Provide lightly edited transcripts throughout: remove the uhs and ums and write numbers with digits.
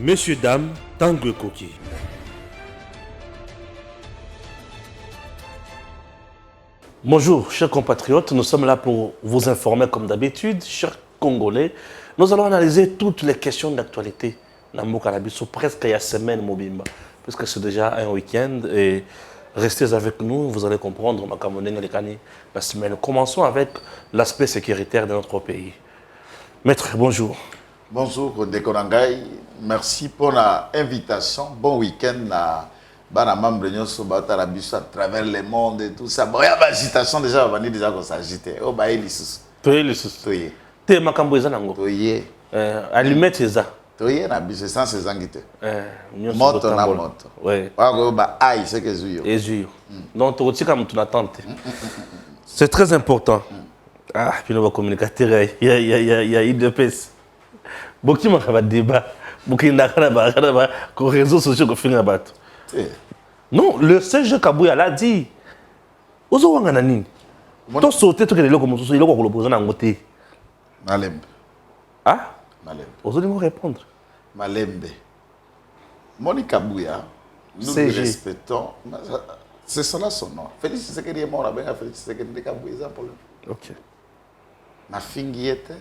Messieurs, dames, Tanguy Koki. Bonjour, chers compatriotes, nous sommes là pour vous informer comme d'habitude, chers Congolais. Nous allons analyser toutes les questions d'actualité dans le Cannabis, presque il y a semaine, Mobimba, puisque c'est déjà un week-end et restez avec nous, vous allez comprendre la semaine. Commençons avec l'aspect sécuritaire de notre pays. Maître, bonjour. Bonjour, Kondekonangai. Merci pour l'invitation. Bon week-end à Bana membre à travers le monde et tout ça. Bon, il y a une agitation déjà, on va déjà qu'on s'agite. Oh, bah, il est Toye les sous. Toye. T'es ma camboisa nango. Toye. Allumette c'est ça. Toye na bise sans ses anguités. Moto na moto. Ouais. Bah, aïe, c'est que zuyo. Et zuyo. Donc, tu retiens comme tu l'attends. C'est très important. Ah, puis nous va communiquer. Il y a IDPS. Beaucoup de débat. Beaucoup de réseaux sociaux qui finissent à battre. Non, le CG Kabouya l'a dit. Ozo wanga nani. To sauter to kelelo comme ça, il ko kolopoza na ngote. Malembe. Ah? Malembe. Ozo lui répondre. Malembe. Moni Kabouya, nous le respectons. C'est cela son nom. Félix Tshisekedi est mort avec Félix Tshisekedi de Kabouya pour lui. OK. Ma fingiette.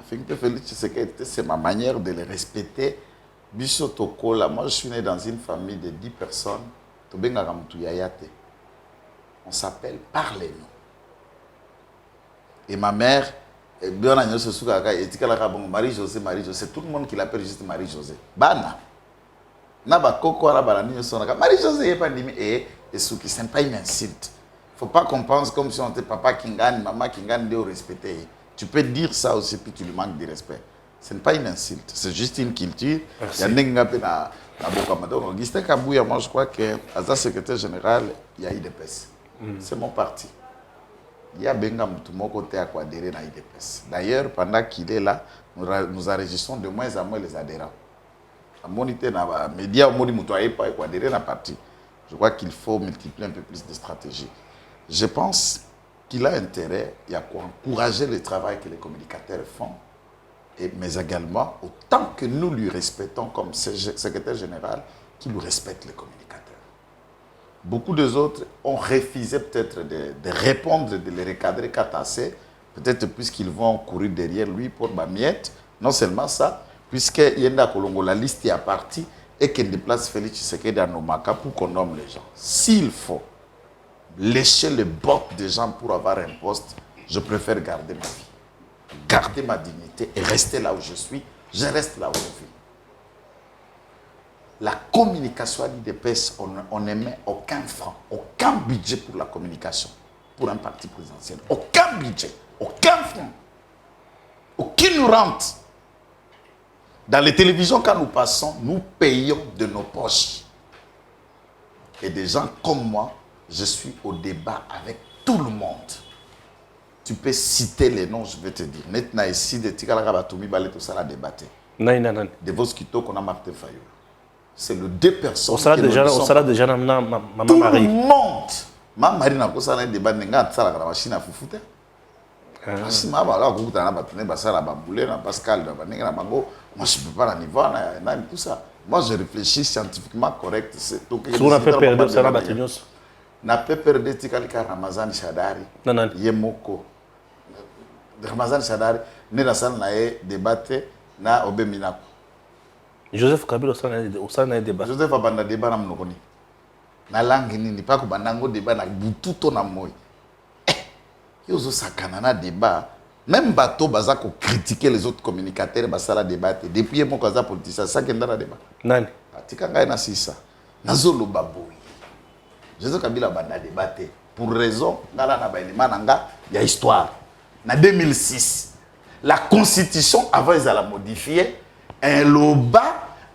Félix Tshisekedi, c'est ma manière de le respecter. Bissotokola, moi je suis né dans une famille de 10 personnes. On s'appelle Parlez-nous. Et ma mère, Marie-José, Marie-José, tout le monde qui l'appelle juste Marie-José. Bana. Marie-José n'est pas et ce n'est pas une insulte. Il ne faut pas qu'on pense comme si on était papa qui gagne, maman qui gagne de respecter. Tu peux dire ça aussi, puis tu lui manques de respect. Ce n'est pas une insulte, c'est juste une culture. Il y a Augustin Kabouya, moi je crois que, à secrétaire général, il y a IDPS. C'est mon parti. Il y a Bengam tout mon côté à quoi adhérer à IDPS. D'ailleurs, pendant qu'il est là, nous enregistrons de moins en moins les adhérents. À mon idée, dans les médias, on ne peut pas adhérer à la partie. Je crois qu'il faut multiplier un peu plus de stratégies. Je pense qu'il a intérêt à encourager le travail que les communicateurs font, mais également, autant que nous lui respectons comme secrétaire général, qu'il nous respecte les communicateurs. Beaucoup des autres ont refusé peut-être de répondre, de les recadrer assez, peut-être puisqu'ils vont courir derrière lui pour Bamiette. Non seulement ça, puisqu'il y a la liste est partie et qu'il déplace Félix Tshisekedi à Nomaka pour qu'on nomme les gens. S'il faut lécher le bot des gens pour avoir un poste, je préfère garder ma vie. Garder ma dignité et rester là où je suis. Je reste là où je vis. La communication à l'IDPS, on n'émet aucun franc, aucun budget pour la communication, pour un parti présidentiel. Aucun budget, aucun franc. Aucune rente. Dans les télévisions, quand nous passons, nous payons de nos poches. Et des gens comme moi, je suis au débat avec tout le monde. Tu peux citer les noms, je vais te dire. Maintenant, ici, de Tikalakabatoumi, tout ça, la débatté. De vos skito qu'on a Martin Fayou. C'est le deux personnes. On sera déjà maman Marie. Tout le monde. Maman Marie n'a pas ça, un débat, n'a pas ça, la machine à foufouter. Si ma bala ko kutana batune basala baboulé na Pascal na baninga na bango, moi je peux pas la niveau na tout ça. Moi je réfléchis scientifiquement correct, c'est tout que on a fait perdre ça na batinos. Na peut perdre tikalika Ramazan Shadari. Non. Yemoko. Ramazan Shadari ne na sala na e débattre na Obemina. Joseph Kabila au sein na débat. Joseph abanda débat na mnokoni. Na langue nini pas ko bandango débat na butu to na moy. Yozo sakanana débat. Même bateau baza ko critiquer les autres communicateurs basala débat depuis mon kaza politicien ça kenda na débat. Nani? Atika ngai na sisa. Nazolo baboui. Joseph Kabila banda débatté pour raison ngala na ba élément nanga ya histoire. Na 2006, la constitution avant ils la modifier un loba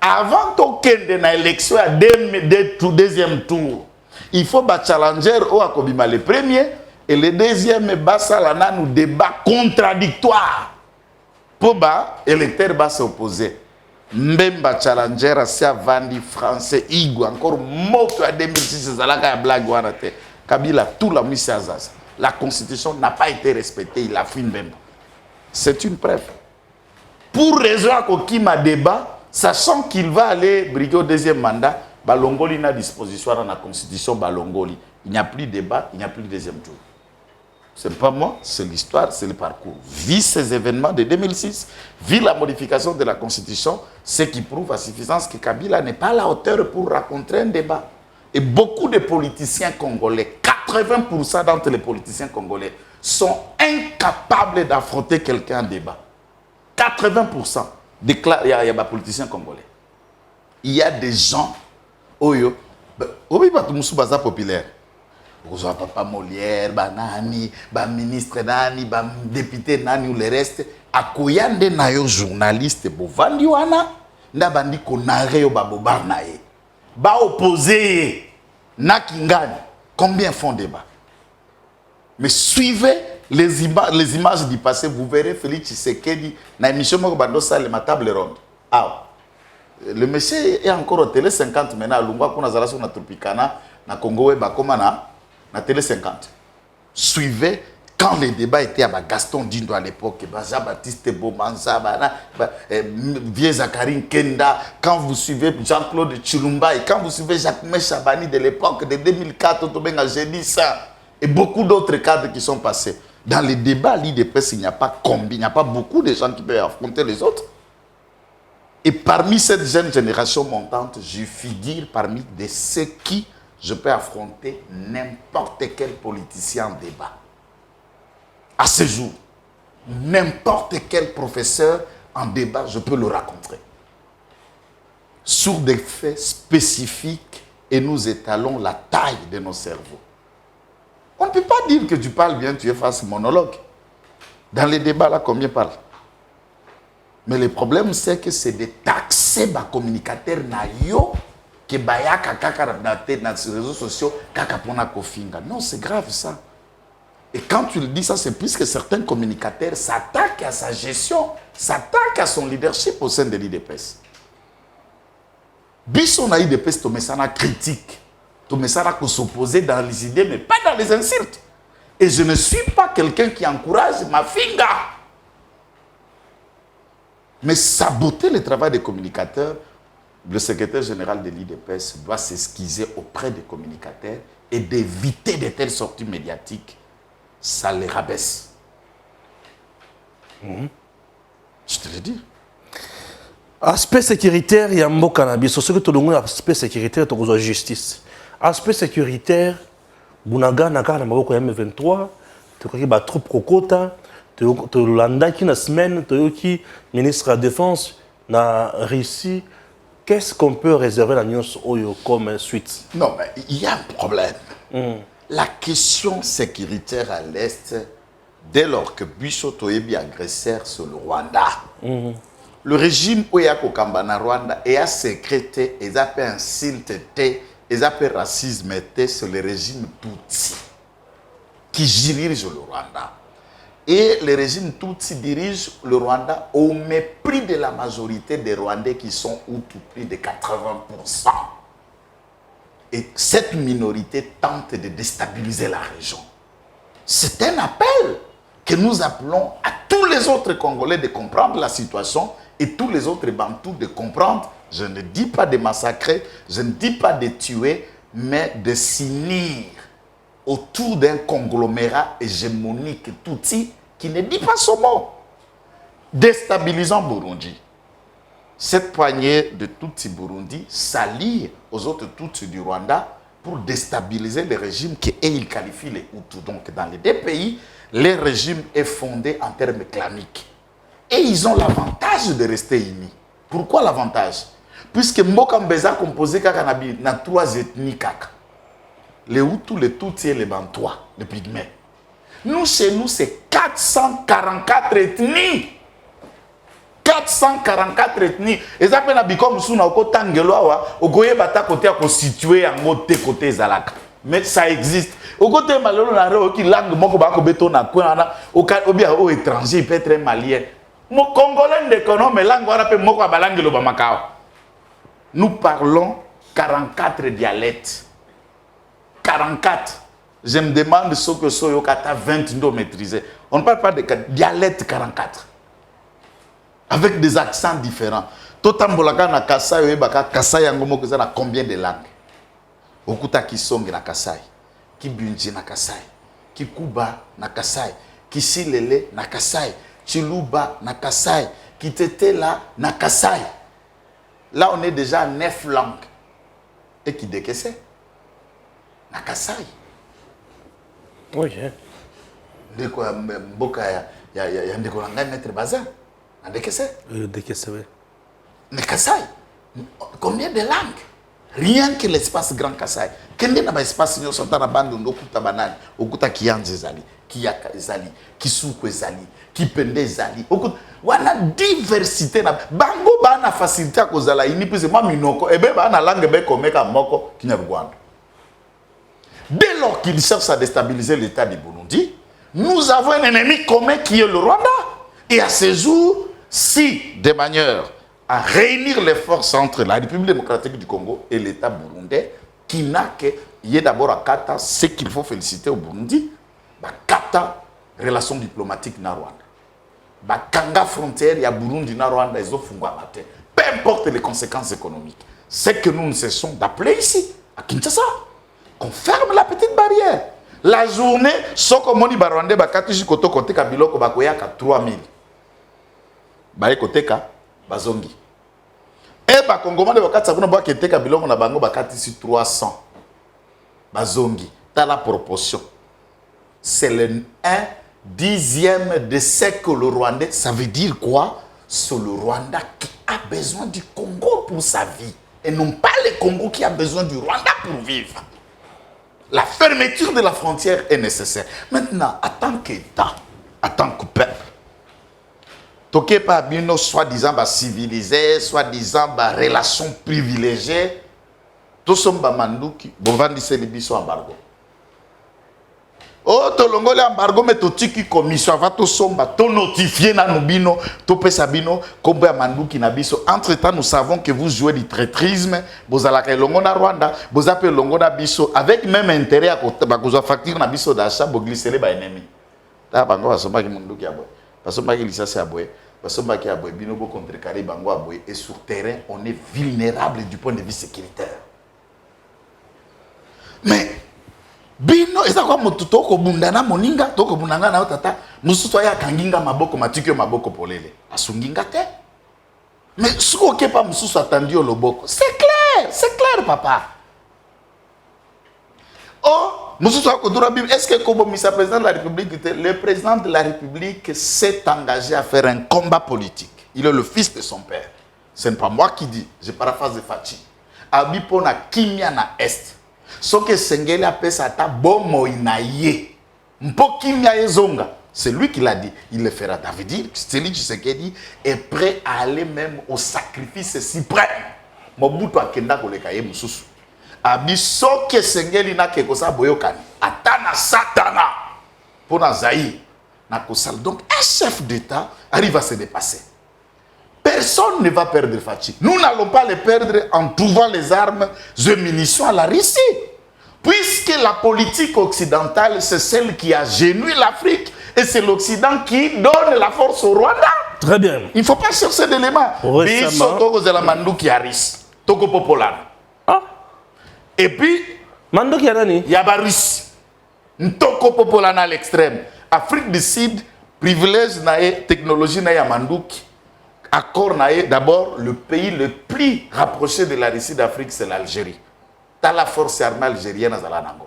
avant tokende na élection à deuxième tour. Il faut ba challenger au akobima le premier et le deuxième basalana nous débat contradictoire. Pour ba électeur ba s'opposer. Mbemba challenger à Vandi français Igou encore moto à 2006 zalaka ya blague wana te. Kabila tout la misazaz. La constitution n'a pas été respectée, il a fait une Mbemba. C'est une preuve. Pour raison à qui m'a débat sachant qu'il va aller briguer au deuxième mandat, Balongoli n'a disposition dans la constitution Balongoli. Il n'y a plus de débat, il n'y a plus de deuxième tour. Ce n'est pas moi, c'est l'histoire, c'est le parcours. Vu ces événements de 2006, vu la modification de la constitution, ce qui prouve à suffisance que Kabila n'est pas à la hauteur pour raconter un débat. Et beaucoup de politiciens congolais, 80% d'entre les politiciens congolais, sont incapables d'affronter quelqu'un en débat. 80% déclarent, il y a des politiciens congolais. Il y a des gens, oyo, obi batu musu baza populaire. Ozo papa Molière, banani, ba ministre nani, ba député nani ou le reste, akoyande na yo journaliste bovandi wana, nda bandi konare yo babobar na ye. Ba opposé na Kingani, combien font débat? Mais suivez les images du passé, vous verrez Félix Tshisekedi na émission moko bandosa le table ronde. Ah. Le monsieur est encore au télé 50 maintenant, Lumba kuna zala sur na Tropicana, na Congo Bakoma na télé 50. Suivez quand les débats étaient à Gaston Dindo à l'époque, Jean-Baptiste Bomanza, Vieux Zacharie Kenda, quand vous suivez Jean-Claude Chilumba et quand vous suivez Jacques Chabani de l'époque de 2004, j'ai dit ça, et beaucoup d'autres cadres qui sont passés. Dans les débats, l'IDPS, il n'y a pas combien, il n'y a pas beaucoup de gens qui peuvent affronter les autres. Et parmi cette jeune génération montante, je figure parmi de ceux qui je peux affronter n'importe quel politicien en débat. À ce jour, n'importe quel professeur en débat, je peux le rencontrer. Sur des faits spécifiques et nous étalons la taille de nos cerveaux. On ne peut pas dire que tu parles bien, tu es face monologue. Dans les débats, là, combien parlent? Mais le problème, c'est que c'est de taxer les communicateurs naïo que bayaka kaka dans les réseaux sociaux kaka pona kofinga. Non, c'est grave ça. Et quand tu le dis ça, c'est puisque certains communicateurs s'attaquent à sa gestion, s'attaquent à son leadership au sein de l'IDPS. Bisson a l'IDPS, tu mets ça na critique, tu mets ça na s'opposer dans les idées, mais pas dans les insultes. Et je ne suis pas quelqu'un qui encourage ma finga. Mais saboter le travail des communicateurs, le secrétaire général de l'IDPS doit s'excuser auprès des communicateurs et d'éviter de telles sorties médiatiques. Ça les rabaisse. Je te le dis. Aspect sécuritaire, il y a un mot cannabis. Ce que tu as aspect sécuritaire, tu as justice. Aspect sécuritaire, Bunaga, Naka, Namaboko M23, tu as troupe Kokota, tu as Landa qui na semaine, tu as ministre de la Défense, na Russie. Qu'est-ce qu'on peut réserver à la Nyos Oyo comme suite? Non, mais il y a un problème. La question sécuritaire à l'Est, dès lors que Bicho Toyebi agresseur sur le Rwanda, le régime Oyako Kambana Rwanda est sécrété, ils appellent insulté, ils appellent racisme sur le régime Tutsi qui dirige le Rwanda. Et le régime Tutsi dirige le Rwanda au mépris de la majorité des Rwandais qui sont Hutus, plus de 80%. Et cette minorité tente de déstabiliser la région. C'est un appel que nous appelons à tous les autres Congolais de comprendre la situation et tous les autres Bantous de comprendre. Je ne dis pas de massacrer, je ne dis pas de tuer, mais de s'unir autour d'un conglomérat hégémonique Tutsi qui ne dit pas son mot. Déstabilisant Burundi. Cette poignée de Tutsi Burundi s'allie aux autres Tutsi du Rwanda pour déstabiliser le régime qu'ils qualifient les Hutus. Donc dans les deux pays, le régime est fondé en termes claniques. Et ils ont l'avantage de rester unis. Pourquoi l'avantage? Puisque Mbokambeza composé na trois ethnies kaka. Les Hutus, les Tutsis et les Bantouas, les Pygmées. Nous, chez nous, c'est 444 ethnies. 444 ethnies. Et ça peut être comme si on a côté constitué en côté côté Zalaka. Mais ça existe. Au côté malheureux, on a une langue au étranger, il peut être malien. Mon Congolais ne connaît pas langue, on a nous parlons 44 dialectes. 44. Je me demande ce que Soyokata 20 nous maîtriser. On ne parle pas de dialecte 44. avec des accents différents. Totambolaka na Kasai oyebaka Kasai yango moko eza na combien de langues? Okuta Kisonge na Kasai, Kibunji na Kasai, Kikuba na Kasai, Kisilele na Kasai, Chiluba na Kasai, Kitetela na Kasai. Là on est déjà à 9 langues. Et qui décaissait na Kasai. Oui. Ndeko mboka ya ndeko na ngai maître Bazin. Na décaissait. Décaissé, oui. Mais Kasai, combien de langues? Rien que l'espace Grand Kasai. Kende na ba espace nyo sota na bande ndokuta banani, okuta Kianze ezali, Kiyaka ezali, Kisuku ezali, Kipende ezali. Okuta wana diversité na bango ba na facilité kozala ini pese moi minoko ebe ba na langue be komeka moko Kinyarwanda. Dès lors qu'ils cherchent à déstabiliser l'état du Burundi, nous avons un ennemi commun qui est le Rwanda. Et à ce jour, si de manière à réunir les forces entre la République démocratique du Congo et l'État burundais, qui n'a que, il y a d'abord à Kata, ce qu'il faut féliciter au Burundi, bah, Kata, relation diplomatique na Rwanda. Bah, Kanga frontière, il y a Burundi na Rwanda, ils ont fungwa matin. Peu importe les conséquences économiques. C'est que nous ne cessons d'appeler ici, à Kinshasa, qu'on ferme la petite barrière. La journée, soko moni barwande bakati jikoto kote ka biloko bakoyaka 3000. Baye kote ka bazongi. Et ba kongomande bakati sabuna ba kete ka biloko na bango bakati si 300. Bazongi. Dans la proportion. C'est le 1/10 de ce que le Rwandais, ça veut dire quoi? C'est le Rwanda qui a besoin du Congo pour sa vie. Et non pas le Congo qui a besoin du Rwanda pour vivre. La fermeture de la frontière est nécessaire. Maintenant, en tant qu'État, en tant que peuple, toké pas bien soi-disant civilisé, soi-disant relation privilégiée, tous sommes bandouki, bovandi c'est biso embargo. Oh, to longole embargo mais to tiki commission va to somba to notifier na nubino to pesabino kombo ya manduki na biso. Entre-temps, nous savons que vous jouez du traîtrisme, vous allez longo na Rwanda, vous appelez longo na biso avec même intérêt à koza facture na biso d'achat bo glisser ba ennemi. Ta bango basomba ki manduki ya boy. Basomba ki lisasi ya boy. Basomba ki ya boy bino bo contrecarrer bango ya boy et sur terrain, on est vulnérable du point de vue sécuritaire. Mais bino eza kwa motuto ko bundana moninga to ko bundanga na tata mususu ya kanginga maboko matikyo maboko polele asunginga te. Mais ce qu'on n'est pas mususu attendu au loboko, c'est clair papa. Oh mususu ko dura bim, est-ce que comme le président de la République, le président de la République s'est engagé à faire un combat politique. Il est le fils de son père. Ce n'est pas moi qui dis, je paraphrase de Fachi. Abipona kimia na est. Ce que Sengele appelle ça ta bomo inaye. Mpokimia ezonga. C'est lui qui l'a dit. Il le fera. Ça veut dire que Félix Tshisekedi est prêt à aller même au sacrifice suprême. Mobutu akenda koleka ye mususu. Abi so que Sengele na ke kosa boyokani. Atana satana. Pona Zaïre. Na kosal. Donc un chef d'État arrive à se dépasser. Personne ne va perdre Fachi. Nous n'allons pas les perdre en trouvant les armes et munitions à la Russie. Puisque la politique occidentale, c'est celle qui a génoué l'Afrique et c'est l'Occident qui donne la force au Rwanda. Très bien. Il ne faut pas chercher d'éléments. Et puis, il y a la Russie. Ntoko Popolana à l'extrême. Afrique du Sud, privilège na technologie na Mandouki. Accord d'abord, le pays le plus rapproché de la Russie d'Afrique, c'est l'Algérie. Dans la force armée algérienne à Zalanango.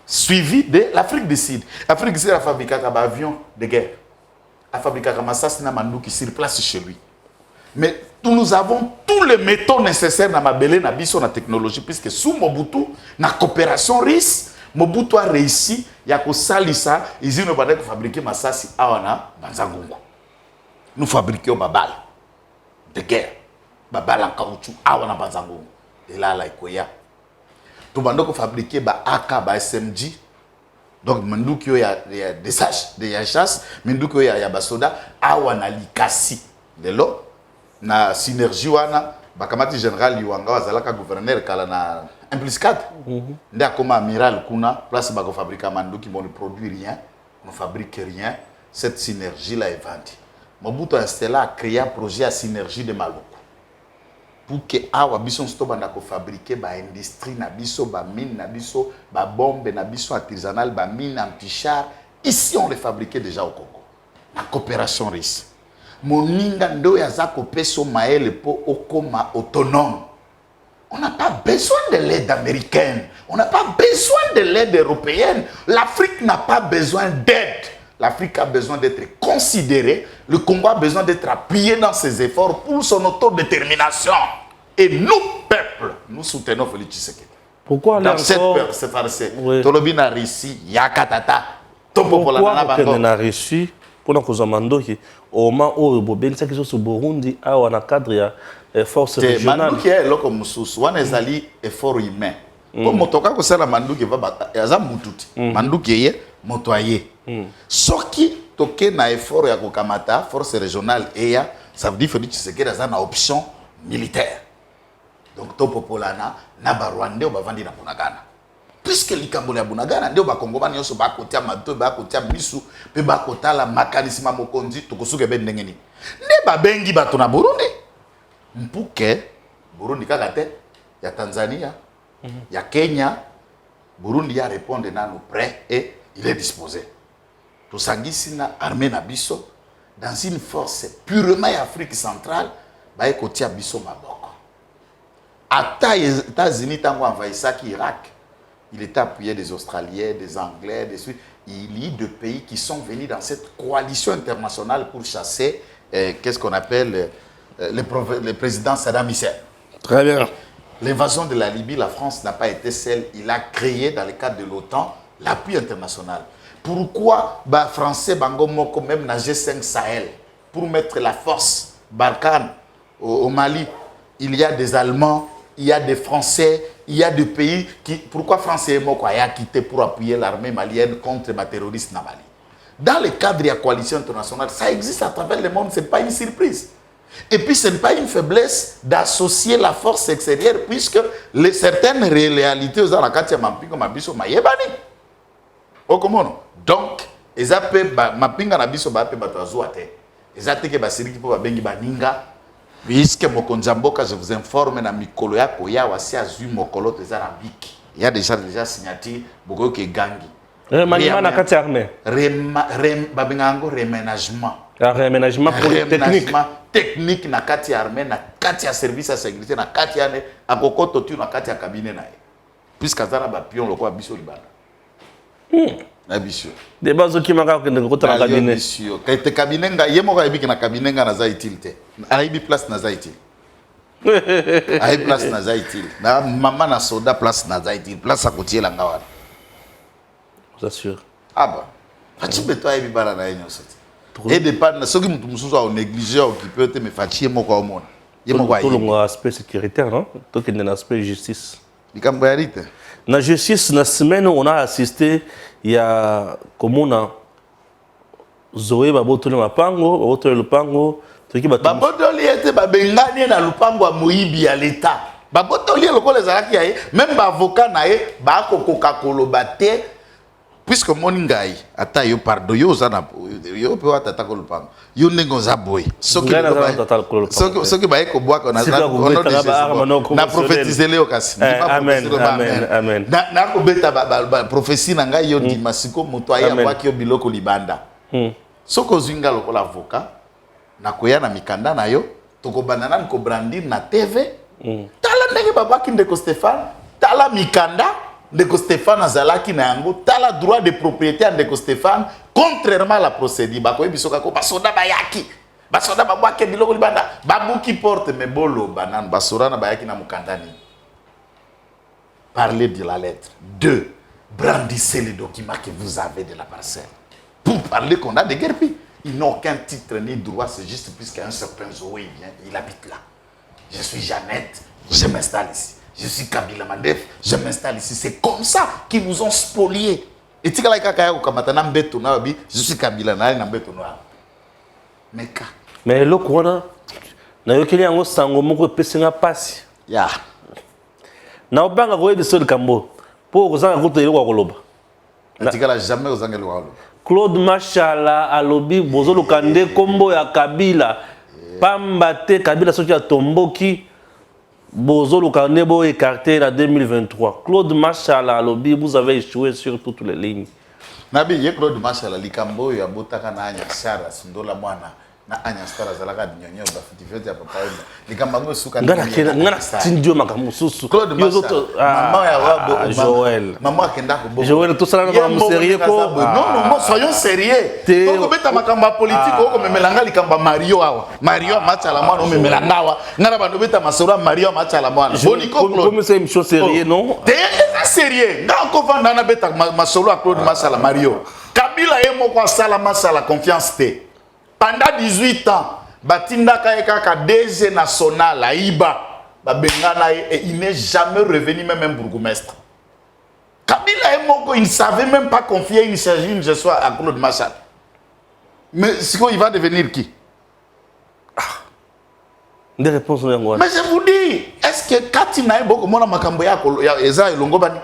Suivi de l'Afrique du Sud. L'Afrique du Sud a fabriqué un avion de guerre. A fabriqué un assassinat Mandou qui se place chez lui. Mais nous avons tous les métaux nécessaires dans ma belle nabiso na technologie, puisque sous Mobutu, na coopération russe, Mobutu a réussi, il y a que salisa, ils ont fabriqué Massassi Awana, Banzangongo. Nous fabriquions des balles de guerre, des balles en caoutchouc, Awana Banzangongo. Et là, là, il y a. Tout le monde fabriqué des AK, des SMG. Donc, il y a des sages, des chasse, il y a des soldats, Awana Likasi. De l'eau, na synergie, Bakamati général Yuanga, Wazalaka gouverneur, Kalana 1+4. Ndé comme amiral Kuna, place où on fabrique Mandou qui ne produit rien, on ne fabrique rien. Cette synergie-là est vendue. Mobutu a installé a créé un projet à synergie de Maloko. Pour que awa biso stobanda ko fabriquer ba industrie na biso ba mine na biso ba bombe na biso artisanal ba mine antichar. Ici on les fabriquait déjà au Congo. La coopération riche. Moninga ndo ya za kopeso maele po okoma autonome. On n'a pas besoin de l'aide américaine. On n'a pas besoin de l'aide européenne. L'Afrique n'a pas besoin d'aide. L'Afrique a besoin d'être considérée. Le Congo a besoin d'être appuyé dans ses efforts pour son autodétermination. Et nous, peuple, nous soutenons Félix Tshisekedi. Pourquoi dans cette farce Tolobina Rissi, Yakatata, Pourquoi on a réussi pour nous mandoki au moment où Boben ça qui sont au Burundi a on a cadre ya force régionale. Mandoki est là comme sous on est allé effort humain. Comme motoka ko sala mandoki va ya za mututi. Mandoki ye motoyer. Soki toke na effort ya kokamata force régionale et ya ça veut dire que tu sais que dans une option militaire. Donc to popolana na ba Rwanda ba vandi na Bunagana. Puisque likambo ya Bunagana ndio ba Kongomani yoso ba kotia mato ba kotia bisu pe ba kotala makanisima mokonzi tokosuke be ndengeni. Ne ba bengi bato na Burundi. Mpuke Burundi kaka te ya Tanzania, ya Kenya, Burundi ya répondre nanu prêt et il est disposé. To sangisi na armée na biso dans une force purement Afrique centrale ba kotia biso maboko. Ata les États-Unis tango envahissaki Irak. Il était appuyé des Australiens, des Anglais, des Suisses. Il y a deux pays qui sont venus dans cette coalition internationale pour chasser, qu'est-ce qu'on appelle, le président Saddam Hussein. Très bien. L'invasion de la Libye, la France n'a pas été celle. Il a créé, dans le cadre de l'OTAN, l'appui international. Pourquoi les Français, Bango même dans G5 Sahel, pour mettre la force Barkhane au Mali, il y a des Allemands, il y a des Français, il y a des pays qui... Pourquoi Français et Moko a quitté pour appuyer l'armée malienne contre les terroristes na Mali? Dans le cadre de la coalition internationale, ça existe à travers le monde, ce n'est pas une surprise. Et puis, ce n'est pas une faiblesse d'associer la force extérieure, puisque certaines réalités aux Alakatia Mampingo Mabiso Mayebani. Au comment? Donc, ils appellent Mampinga Nabiso Bape Batazuate. Ils appellent Basiriki pour Bengi Baninga. Puisque Mokonjamboka, je vous informe, na mikolo ya koya wasi azu mokolo tezarabiki. Il y a déjà signature beaucoup qui gangi. Remaniement na kati armée. Babingango réménagement. Réménagement pour technique. Technique na kati armée na kati service à sécurité na kati ane akokoto tu na kati cabinet na. Puisque azara ba pion lokwa biso libanda. Na biso. Des bases qui m'a raconté de côté na cabinet. Biso. Kaite cabinet nga yemo ka ebiki na cabinet nga na za utilité. Aibi place na za utilité. Aibi place na za utilité. Na maman na soda place na za utilité. Place à côté la ngawa. C'est sûr. Ah bah. Fati beto aibi bala na yenyo soti. Et de pas na soki mutu mususu au négliger au qui peut te me fati moko omona. Yemo kwa tout l'aspect sécuritaire, non? Tout qu'il y a un aspect justice. Likambo ya rite. Na justice na semaine on a assisté il y a comme on a Zoé babotole mapango, babotole lupango, toki bato. Babotole ete babengani na lupango moyibi ya l'état. Babotole lokole zalaki yae, même ba avocat na ye ba kokoka koloba te puisque moningai ata yo pardon yo zana yo pe watata ko lupango. Yo nengo za boy. Soki ba eko boaka na za na prophétiser leo kasi. Amen. Amen. Na ko beta ba prophétie na ngai yo di masiko moto aya kwaki yo biloko libanda. Soko zinga lokola avocat na koya na mikanda na yo toko banana ko brandir na TV tala ndenge babaki ndeko Stéphane tala mikanda ndeko Stéphane azalaki na yango tala droit de propriété ndeko Stéphane contrairement à la procédure bakoyi bisoka ko basoda bayaki basoda babwake biloko libanda babuki porte me bolo banane basora na bayaki na mukandani. Parlez de la lettre. 2. Brandissez les documents que vous avez de la parcelle. Pour parler qu'on a des guerres, ils n'ont aucun titre ni droit, c'est juste puisqu'un certain Zoé vient, il habite là. Je suis Jeannette, je m'installe ici. Je suis Kabila Mandef, je m'installe ici. C'est comme ça qu'ils nous ont spoliés. Et tu je suis Kabila Mandef. Mais le corona, na yo kili yango sango moko pesinga pasi. Ya. Na obanga ko ebiso de kambo. Po kozanga ko telo ko loba. Atikala jamais aux angles. Claude Machala alobi bozo lokande kombo ya Kabila. Pambate Kabila soki ya tomboki bozo lokande bo écarté en 2023. Claude Machala alobi vous avez échoué sur toutes les lignes. Nabi ye Claude Machala likambo ya botaka na anya sara sindola mwana na anya stara zalaka nyonyo ba fitifete ya papa yenda likambango suka ngana tindio makamususu Claude Machala maman ya wabo Joël maman akenda ko bo Joël tout ça là na sérieux ko non soyons sérieux toko beta makamba politique ko memelanga likambo Mario awa Mario Machala mwana o memelanga awa ngana bando beta masura Mario Machala mwana boni ko comme c'est une chose sérieux non c'est sérieux nga ko vanda na beta masolo a Claude Machala Mario Kabila ye moko asala Machala confiance te. Pendant 18 ans, Batinda Kayeka DG national à Iba, et il n'est jamais revenu même un bourgmestre. Kabila et Moko, il ne savait même pas confier une charge à Claude Machala. Mais il va devenir qui? Des réponses. Mais je vous dis, est-ce que Katina et Boko Mona Makamboya Eza et Longobani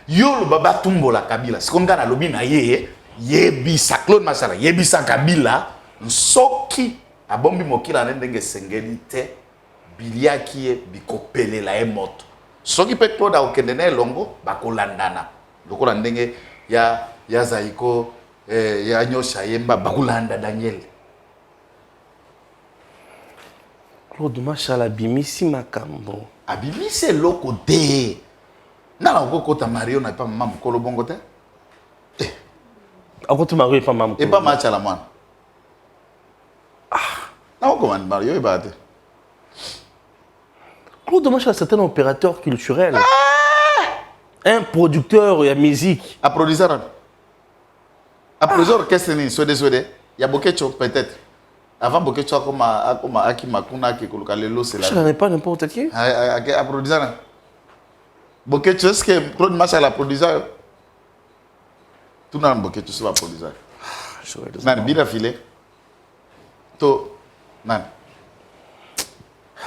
Yolo Baba Tumbo la Kabila, c'est comme dans la lobby na Yebisa Claude Machala, Yebisa Kabila. Soki abombi mokila ndenge sengeli te bilia kie bikopele la emoto soki pe Claude okendene longo bakolandana lokola ndenge ya Zaiko ya nyosha yemba bakulanda Daniel Claude Machala bimisi makambo abimisi loko te na okokota Mario na pa mama mukolo bongo te akoto Mario pa mama e pa Machala mwana Claude Machala, c'est un opérateur culturel. Un producteur de musique. Un producteur. Un producteur, qu'est-ce que c'est? Il y a beaucoup de choses peut-être. Avant beaucoup de choses comme Aki Makuna qui est le c'est là. Je n'en pas n'importe qui. Un producteur. Beaucoup de choses que Claude Machala a produit. Tout le monde beaucoup de choses à produire. Non, bien filé. To nan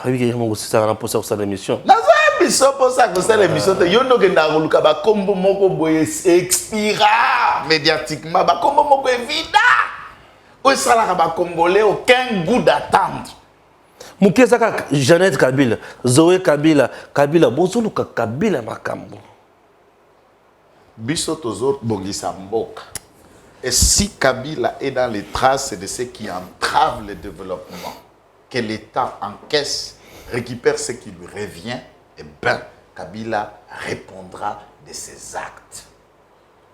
oui que je ça pour ça l'émission na ça biso pour ça que ça l'émission yo no ke na luka ba kombo moko boye expira médiatiquement ba kombo moko evida o sala ba congolais aucun goût d'attendre Mukeza ka Jeannette Kabila Zoé Kabila bozoluka Kabila makambo biso tozo bongisa mboka. Et si Kabila est dans les traces de ce qui entrave le développement, que l'État encaisse, récupère ce qui lui revient, eh bien, Kabila répondra de ses actes.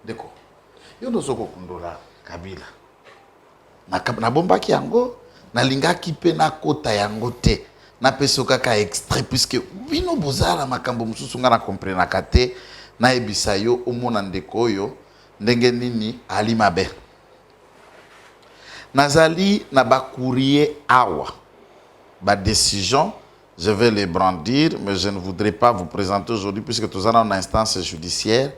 D'accord. Yo nozoko kundola Kabila. Na bomba ki yango, na linga ki pe na kota yango te. Na peso kaka extrait puisque bino bozala makambo mususu nga na comprendre kate na ebisa yo omona ndeko yo. Ndenge nini ali mabe nazali na ba courrier awa ba décision je vais les brandir mais je ne voudrais pas vous présenter aujourd'hui puisque tous en instance judiciaire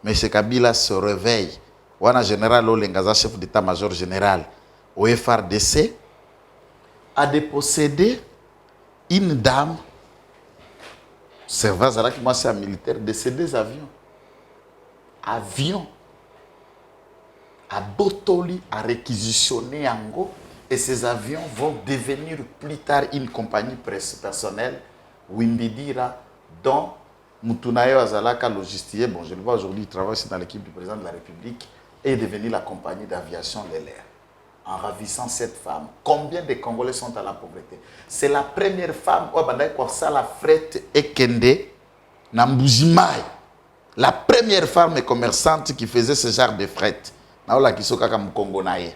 mais M. Kabila se réveille wana général Olengaza chef d'état-major général au FRDC a dépossédé une dame serveuse à la qui moi c'est un militaire de ces deux avions à Botoli a réquisitionné Ango et ces avions vont devenir plus tard une compagnie personnelle Wimbidira dont Mutunayo Azalaka logistique. Bon, je le vois aujourd'hui, il travaille dans l'équipe du président de la République et est devenu la compagnie d'aviation de l'air. En ravissant cette femme, combien de Congolais sont à la pauvreté? C'est la première femme au Bandaï la frette et Kende Nambujimai. La première femme commerçante qui faisait ce genre de fret. Naola kiso kaka mkongo naye.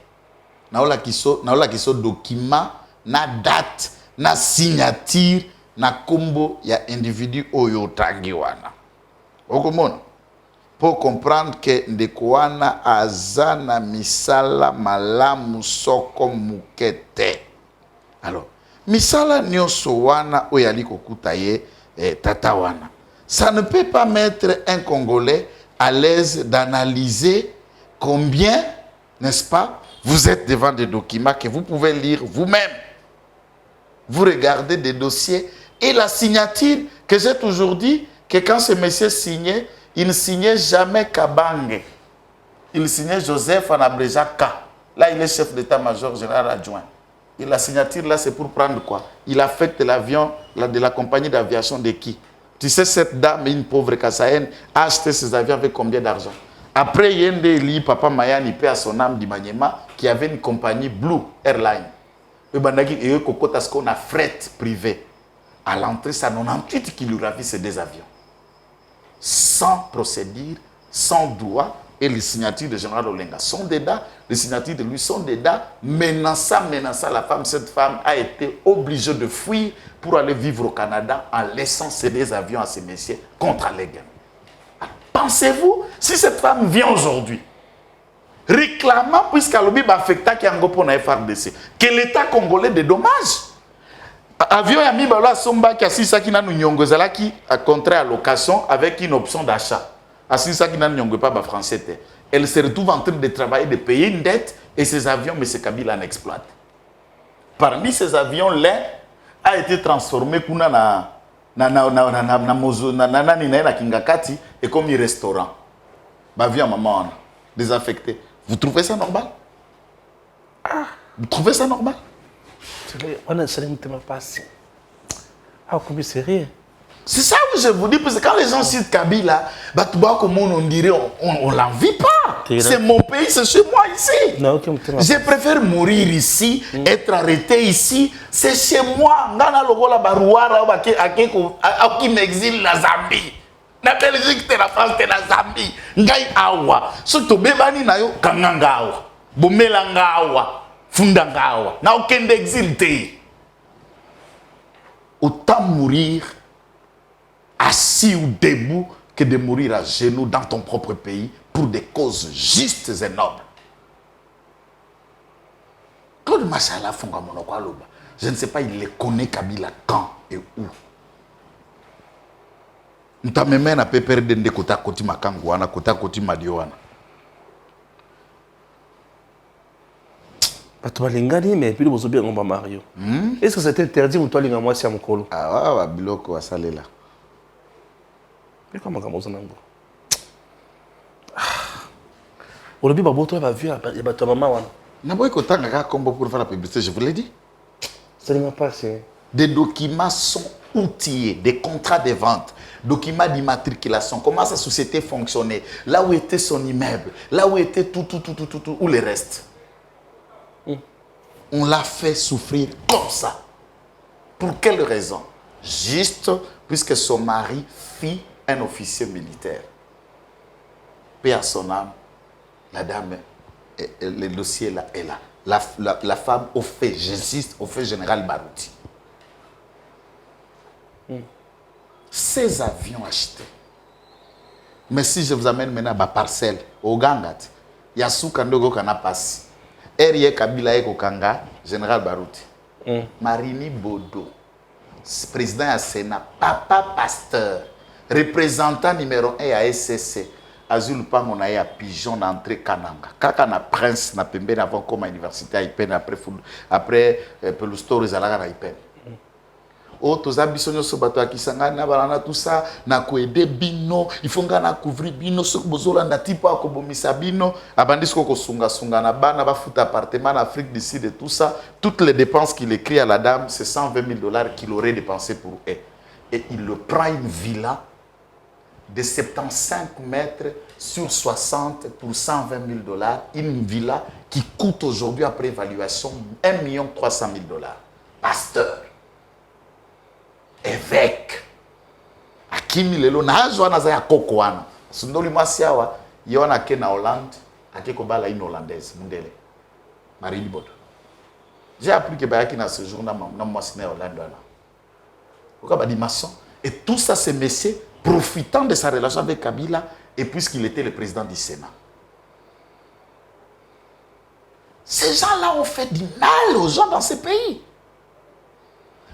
Naola kiso document na date na signature na kombo ya individu oyo tangi wana. Okomona. Pour comprendre que ndeko wana azana misala malamu soko mukete. Alors, misala nyonso wana oyali kokuta ye tata wana. Ça ne peut pas mettre un Congolais à l'aise d'analyser combien, n'est-ce pas, vous êtes devant des documents que vous pouvez lire vous-même. Vous regardez des dossiers et la signature que j'ai toujours dit que quand ce monsieur signait, il ne signait jamais Kabange. il signait Joseph en abrégé K. Là, il est chef d'état-major général adjoint. Et la signature, là, c'est pour prendre quoi? Il affecte l'avion de la compagnie d'aviation de qui? Tu sais, cette dame, une pauvre Kassaïenne, a acheté ses avions avec combien d'argent? Après, il y a un délit, Papa Mayani, paix à son âme, d'Imanyema, qui avait une compagnie Blue Airline. Et ce qu'on a fret privé. À l'entrée, ça 98 qui lui ravit ces deux avions. Sans procédure, sans droit, et les signatures de Général Olenga sont dedans, les signatures de lui sont dedans, menaçant la femme. Cette femme a été obligée de fuir pour aller vivre au Canada en laissant ces deux avions à ces messieurs contre Allegheny. Pensez-vous, si cette femme vient aujourd'hui, réclamant, puisqu'Alobi Bafekta qui a un pour la FRDC, que l'État congolais dédommage. Avion Yami Bala Somba qui a six qui n'a nyongozala qui a contrat à location avec une option d'achat. À six qui n'a nyongé pas français. Elle se retrouve en train de travailler, de payer une dette et ces avions, M. Kabila en exploite. Parmi ces avions, l'un a été transformé na Kingakati et comme un restaurant. Avion maman désaffecté. Vous trouvez ça normal? Vous trouvez ça normal? C'est ça que je vous dis, parce que quand les gens citent Kabila, comme on dirait, on ne l'envie pas. C'est mon pays, c'est chez moi ici. Non, je préfère mourir ici, être arrêté ici. C'est chez moi. Qui m'exile la Zambie. La Belgique, la France, la Zambie. Ngai awa. Surtout bebani na yo kanganga awa. Bomelanga awa. Fundanga awa. Na aucun exil te. Autant mourir assis ou debout que de mourir à genoux dans ton propre pays pour des causes justes et nobles. Claude Machala Fonga Monokwaloba, je ne sais pas, il les connaît Kabila quand et où. Nous t'avons même à perdre des kota koti makangwana, kota koti madioana. Mais puis vous bien Mario. Est-ce que c'est interdit ou toi les moi si amokolo? Ah ouais, biloko asale là. Mais comment ça nango? Aujourd'hui baboto va vu il va ta maman wana. Na boy kota ngaka kombo pour faire la publicité, je vous l'ai dit. Ça ne m'a pas c'est. Des documents sont outillés, des contrats de vente, documents d'immatriculation, comment sa société fonctionnait, là où était son immeuble, là où était tout, où le reste. On l'a fait souffrir comme ça. Pour quelle raison? Juste puisque son mari fit un officier militaire. Paix à son âme, la dame, le dossier là est là. La femme au fait, j'insiste, au fait général Barouti. Ces avions achetés. Mais si je vous amène maintenant à ma parcelle, au Gangat, il y a Soukandogo Kanapasi. Erie Kabila Ekokanga, général Barouti. Marini Bodo, président à Sénat, papa pasteur, représentant numéro 1 à SCC. Azul Pango na ya pigeon d'entrée Kananga. Kaka na prince na pembe avant comme université à Ipen après Pelustor Zalaga na Ipen. Oh, tous ambitionnés sur bateau qui s'engagent na tout ça na koede bino il faut nga na couvrir bino sur bozola na tipo akobomisa bino abandisco ko sunga na bana ba foot appartement en Afrique du Sud et tout ça, toutes les dépenses qu'il écrit à la dame, c'est 120 000 $ qu'il aurait dépensé pour elle. Et il le prend une villa de 75 mètres sur 60 pour 120 000 $, une villa qui coûte aujourd'hui après évaluation 1 300 000 $. Pasteur, évêque, Akimi lelo nazo na za koko wana. Sundoli Masiawa, yona ke na Hollande, akeko bala une hollandaise mundele. Marie Bodo. J'ai appris que Bayaki na ce jour na moi ciné Hollande là. Pourquoi ba maçon et tout ça ces messieurs profitant de sa relation avec Kabila et puisqu'il était le président du Sénat. Ces gens-là ont fait du mal aux gens dans ce pays.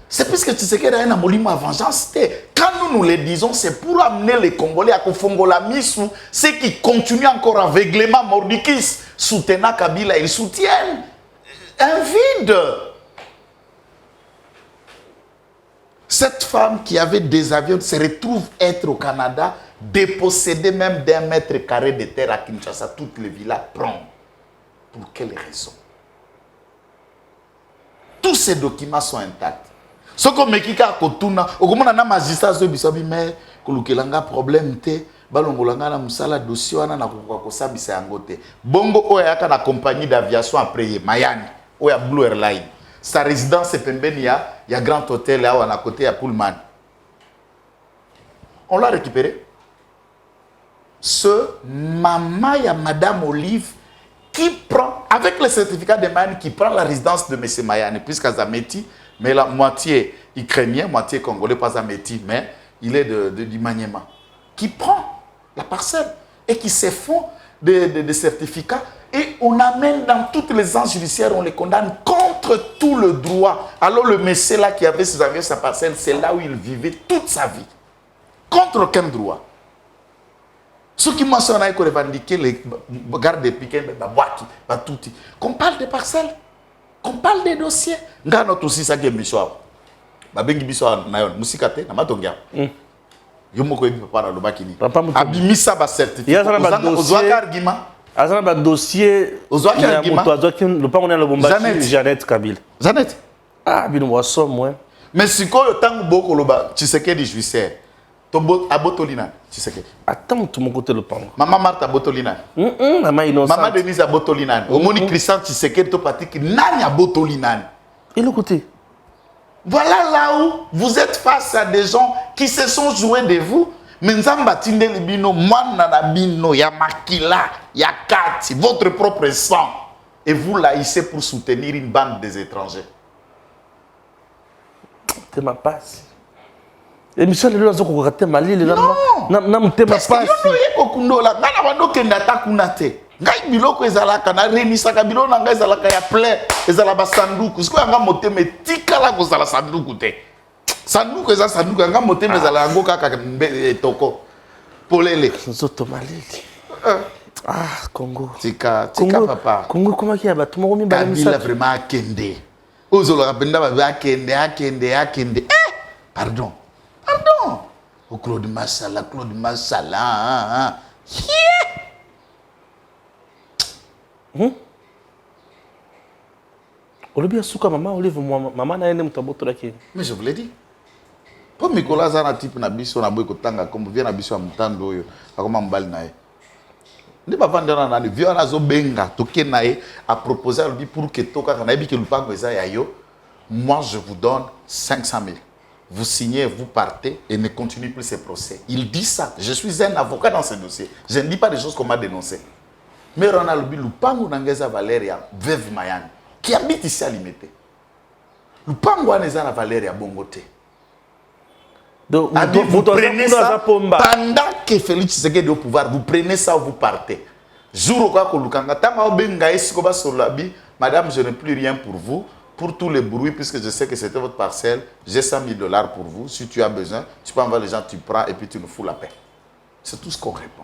C'est puisque tu sais qu'il y a un amoliment à vengeance. Quand nous le disons, c'est pour amener les Congolais à Kofongola Missou, ceux qui continuent encore aveuglément Mordikis, soutenant Kabila, ils soutiennent un vide. Cette femme qui avait des avions se retrouve être au Canada, dépossédée même d'1 mètre carré de terre à Kinshasa, toutes les villas prend. Pour quelle raison? Tous ces documents sont intacts. Ce qu'on me dit à Kotuna, au moment où on a magistrat, mais kolukelanga problème te, balongolanga na musala dossier wana na kokosa bisa yangote. Bongo oyaka na compagnie d'aviation après Mayani, oya Blue Airline. Sa résidence est pembeni ya Grand Hôtel là à côté à Pullman. On l'a récupéré. Ce maman ya Madame Olive qui prend, avec le certificat de Mayani, qui prend la résidence de M. Mayani, puisqu'à Zameti, mais la moitié ukrainien, moitié congolais, pas Zameti, mais il est du Maniema, qui prend la parcelle et qui se font des certificats et on amène dans toutes les instances judiciaires, on les condamne contre tout le droit. Alors le monsieur là qui avait ses avions, sa parcelle, c'est là où il vivait toute sa vie. Contre aucun droit. Ce qui m'a sonné qu'on revendiquait les gardes des piquets, qu'on parle des parcelles, qu'on parle des dossiers. Nga notre aussi ça qui est michoa. Babengi bisoa na yon musikate na matongia. Yo moko yebi papa na lobakini. Abimisa ba certificat. Ozwaka argument. Azana ba dossier. Ozwaka argument. Le pas on est le bombachi Jeannette Kabila. Jeannette. Ah bino waso moi. Mais sikoyo tangu boko loba Tshisekedi juicière. Tobo abotolina Tshisekedi. Attends tout mon côté le pango. Maman Martha Botolina. Maman innocente. Maman Denise Botolina. Omoni Christian Tshisekedi to patiki nani Botolina. Et le côté. Voilà là où vous êtes face à des gens qui se sont joués de vous. Menzamba tinde libino mwana na bino ya makila ya kati votre propre sang et vous laissez pour soutenir une bande des étrangers. C'est ma passe. Et Michel le lazo ko raté mali le na mutema passe. Yo yeko kundola ngana bando kenda takunate. Ngai biloko ezalaka na renisaka biloko na ngai ezalaka ya plein ezala ba sanduku siko yanga motema tikala ko zala sanduku te sanduku eza sanduku yanga motema ezala yango kaka toko polele nzoto malili Congo tika papa Congo comment qu'il y a ba tumo mi ba Kabila vraiment akende ozoloka penda ba akende pardon au Claude Massala Olobia suka mama Olive mama na ene mutaboto laki. Mais je vous l'ai dit. Pour Nicolas Zana type na biso na boy kotanga comme vient na biso ya mutando oyo akoma mbali na ye. Ndi ba vandana na vio na zo benga toke na ye a proposer lui pour que toka na yebi ke lupango eza ya yo. Moi je vous donne 500 000. Vous signez, vous partez et ne continuez plus ces procès. Il dit ça. Je suis un avocat dans ce dossier. Je ne dis pas des choses qu'on m'a dénoncé. Mais Ronald Lupango Nangeza Valeria, veuve Mayani, qui habite ici à Limité. Lupango Nangeza Valeria Bongote. Donc, vous prenez ça pendant que Félix Tshisekedi est au pouvoir, vous prenez ça ou vous partez. Jour au cas où Lukanga, madame, je n'ai plus rien pour vous, pour tous les bruits, puisque je sais que c'était votre parcelle, j'ai 100 000 $ pour vous. Si tu as besoin, tu peux envoyer les gens, tu prends et puis tu nous fous la paix. C'est tout ce qu'on répond.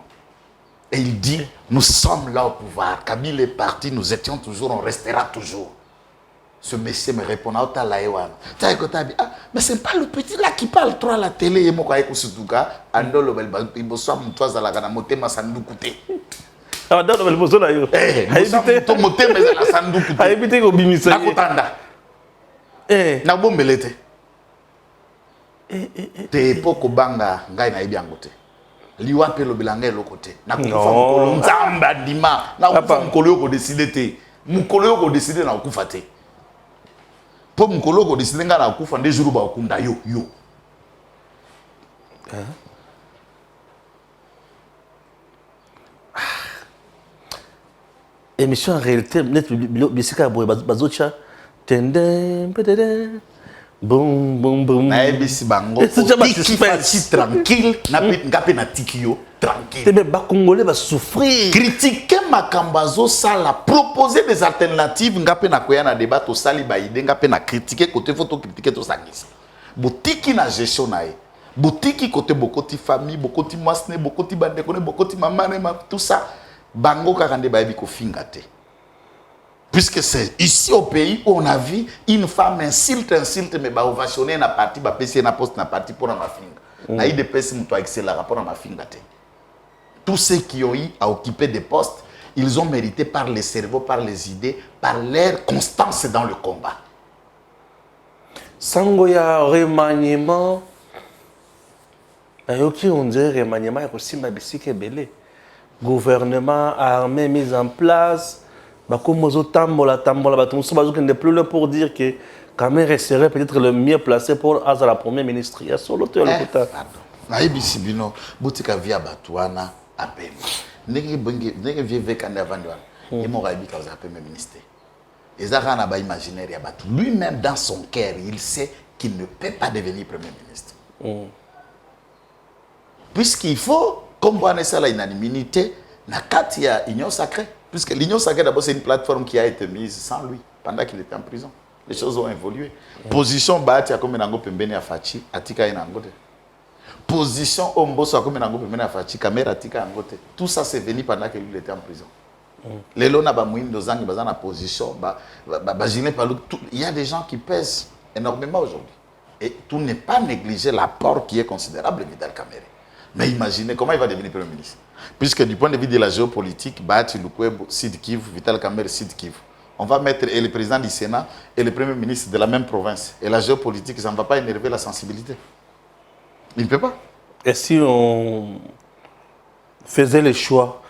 Et il dit, nous sommes là au pouvoir. Kabila est parti, nous étions toujours, on restera toujours. Ce monsieur me répond, mais ce n'est pas le petit là qui parle trop à la télé. Il liwa pe lobilanga elokote na kufa mukolo nzamba ndima na kufa mukolo yoko décider te mukolo yoko décider na kufa te po mukolo yoko décider nga na kufa nde jour ba okunda yo émission en réalité net bisika boy bazocha tende pedede boum boum boum na ebisi bango tiki tranquille na ngape na tiki yo tranquille mais ba congolais va souffrir critiquer makambazo sala proposer des alternatives ngape na koya na débat to sali ba idée ngape na critiquer côté photo critiquer to sangisa botiki na gestion na e botiki côté bokoti famille bokoti mwasne bokoti bande kone bokoti mamane tout ça bango kaka nde ba yebi ko finga te Puisque c'est ici au pays où on a vu une femme insulte, mais bah ovationner na parti, bah PC na poste na parti pour ma finga. Na eu des PC mouto excellent rapport à ma finga. Tous ceux qui ont eu à occuper des postes, ils ont mérité par les cerveaux, par les idées, par leur constance dans le combat. Sangoya remaniement. Ayoki on dirait remaniement est aussi ma bisike belé. Gouvernement armé mis en place. Bakomozo tambola batum so bazo kende plus là pour dire que Kamere serait peut-être le mieux placé pour Aza la première ministre. Il y a solo te le kota. Pardon. Naïbi Sibino, Boutika via Batouana, à peine. N'est-ce vieux vekande avant de et mon raïbi quand vous appelez ministre. Et Zara n'a pas imaginaire à Batou. Lui-même, dans son cœur, il sait qu'il ne peut pas devenir premier ministre. Puisqu'il faut, comme on a la unanimité, il y a Union Sacrée. Puisque l'Union Sacrée, d'abord, c'est une plateforme qui a été mise sans lui, pendant qu'il était en prison. Les choses ont évolué. Position Bahati a comme un pembeni à Fachi, Atika et Nangote. Position Omboso a comme un pembeni à Fachi, Kamera Atika Nangote. Tout ça, c'est venu pendant qu'il était en prison. Les lois n'ont pas de position. Il y a des gens qui pèsent énormément aujourd'hui. Et tout n'est pas négligé l'apport qui est considérable de Vital Kamerhe. Mais imaginez comment il va devenir Premier ministre. Puisque du point de vue de la géopolitique, Bahati Lukwebo, Sud Kivu, Vital Kamerhe, Sud Kivu. On va mettre le président du Sénat et le Premier ministre de la même province. Et la géopolitique, ça ne va pas énerver la sensibilité. Il ne peut pas. Et si on faisait le choix,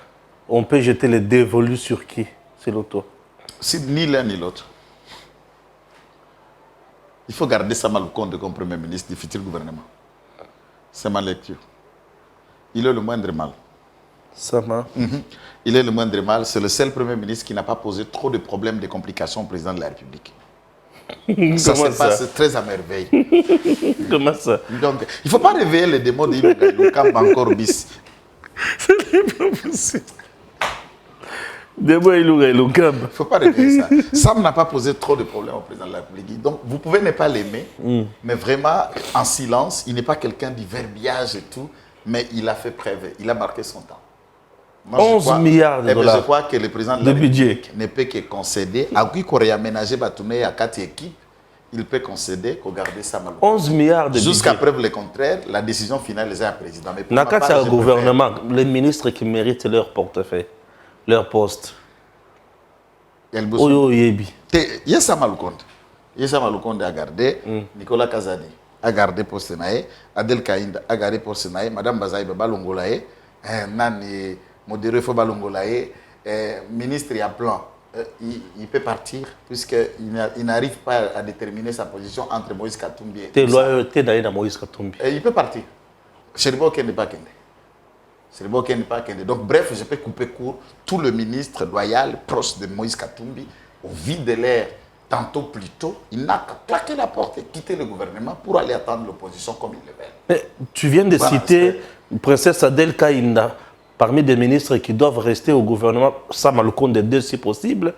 on peut jeter les dévolus sur qui? C'est l'auto. Si ni l'un ni l'autre. Il faut garder Sama Lukonde comme Premier ministre du futur gouvernement. C'est ma lecture. Il est le moindre mal. Sama. Il est le moindre mal. C'est le seul Premier ministre qui n'a pas posé trop de problèmes, de complications au président de la République. Ça se passe très à merveille. Comment ça? Donc, il ne faut pas réveiller les démons de camp encore bis. Ce n'est pas possible. Démons il ne faut pas réveiller ça. Sam n'a pas posé trop de problèmes au président de la République. Donc, vous pouvez ne pas l'aimer, mais vraiment, en silence, il n'est pas quelqu'un du verbiage et tout, mais il a fait preuve, il a marqué son temps. Moi, 11 milliards de dollars. Je crois que le président de la République ne peut que concéder. À qui qu'on réaménager Batoumé à 4 équipes, il peut concéder qu'on garde ça mal. 11 milliards de budget. Jusqu'à preuve le contraire, la décision finale est à président. Dans le cas du gouvernement, les ministres qui méritent leur portefeuille, leur poste. Oyo Yebi. Il y a Sama Lukonde. Il y a Sama Lukonde à garder. Nicolas Kazadi a gardé poste nae. Adel Kainda a gardé poste nae. Madame Bazaï Balongolae. Nani modéré Fo Balongolae. Ministre à plan. Il peut partir puisqu'il n'arrive pas à déterminer sa position entre Moïse Katumbi et... T'es loyauté d'aller dans Moïse Katumbi. Il peut partir. Cheribo Kende pas Kende. Cheribo Kende pas Kende. Donc bref, je peux couper court. Tout le ministre loyal, proche de Moïse Katumbi, au vide de l'air, tantôt plus tôt, il n'a qu'à claquer la porte et quitter le gouvernement pour aller attendre l'opposition comme il le veut. Mais tu viens de citer Princesse Adel Kainda. Parmi des ministres qui doivent rester au gouvernement, ça m'a le compte des deux si possible.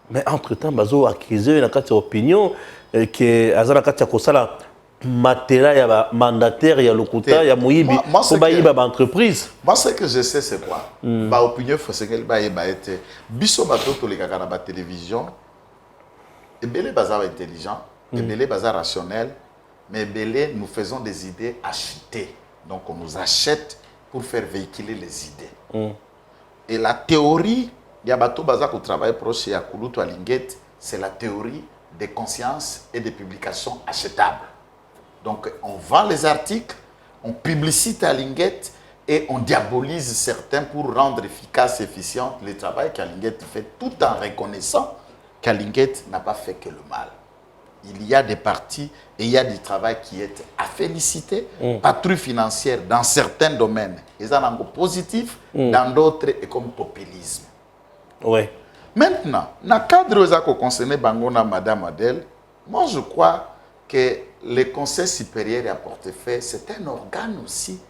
Mais entre-temps, Bazo a accusé une opinion que Azana Katia Kosala matériel, il y a mandataire, il y a locuta, il y a Moïbi, il y a entreprise. Moi, ce que je sais, c'est quoi? Ma opinion, c'est qu'elle va être biso bateau tous les gars dans la télévision. Et belé bazar intelligent, et belé bazar rationnel, mais belé nous faisons des idées achetées. Donc on nous achète pour faire véhiculer les idées. Et la théorie, il y a bateau bazar qui travaille proche à Kouloutou à Linguette, c'est la théorie des consciences et des publications achetables. Donc on vend les articles, on publicite à Linguette et on diabolise certains pour rendre efficace et efficient le travail qu'Alinguette fait, tout en reconnaissant qu'Alinguette n'a pas fait que le mal. Il y a des partis et il y a du travail qui est à féliciter. Patrouille financière dans certains domaines, ils ont un positif, dans d'autres, et comme populisme. Ouais. Maintenant, dans le cadre où concerne Bangona, Madame Adel, moi je crois que le Conseil supérieur à portefeuille, c'est un organe aussi,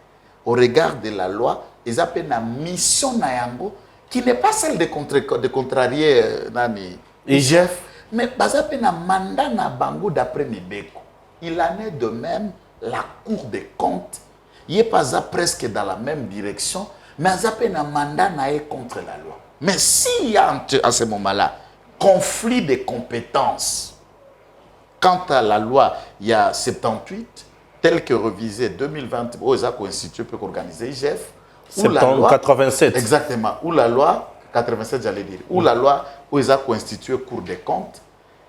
au regard de la loi, ils appellent une mission Nayango, qui n'est pas celle de contrarier Nani IGF, mais ils un mandat na Bango d'après Mibeko. Il en est de même la Cour des comptes, il n'est pas presque dans la même direction, mais ils un mandat contre la loi. Mais s'il y a à ce moment-là conflit de compétences. Quant à la loi, il y a 78, telle que revisée 2020, où ils ont constitué pour organiser IGF. 87. Exactement. Ou la loi, 87 j'allais dire, ou la loi où ils ont constitué Cour des comptes.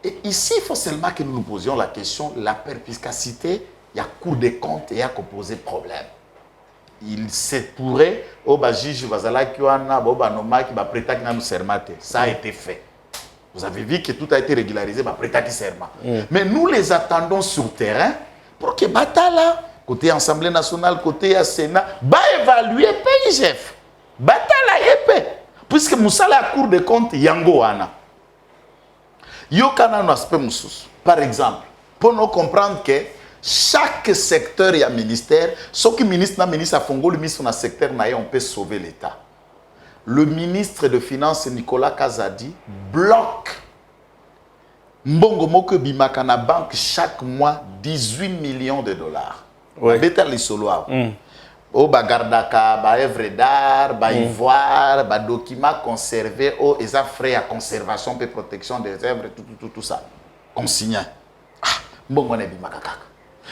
Et ici, il faut seulement que nous nous posions la question, la perspicacité, il y a Cour des comptes et il y a posé problème. Il se pourrait, ça a été fait. Vous avez vu que tout a été régularisé, mais nous les attendons sur terrain pour que Batala, côté Assemblée nationale, côté Sénat, évaluer PIGF. Batala épée. Puisque Moussa la Cour des comptes, Yango Wana. Yokana no aspect Moussous. Par exemple, pour nous comprendre que chaque secteur et un ministère, ce qui ministre a Fongo, le ministre dans le secteur, on peut sauver l'État. Le ministre de Finances, Nicolas Kazadi, bloque Mbongo Moko Bimaka na banque chaque mois 18 millions de dollars. Ouais. Beta les soloirs. Au bagardaka, ba œuvre d'art, ba ivoire, ba documents conservés, au et frais à conservation et protection des œuvres, tout ça. Consigné. Ah, Mbongo ne Bimaka kaka.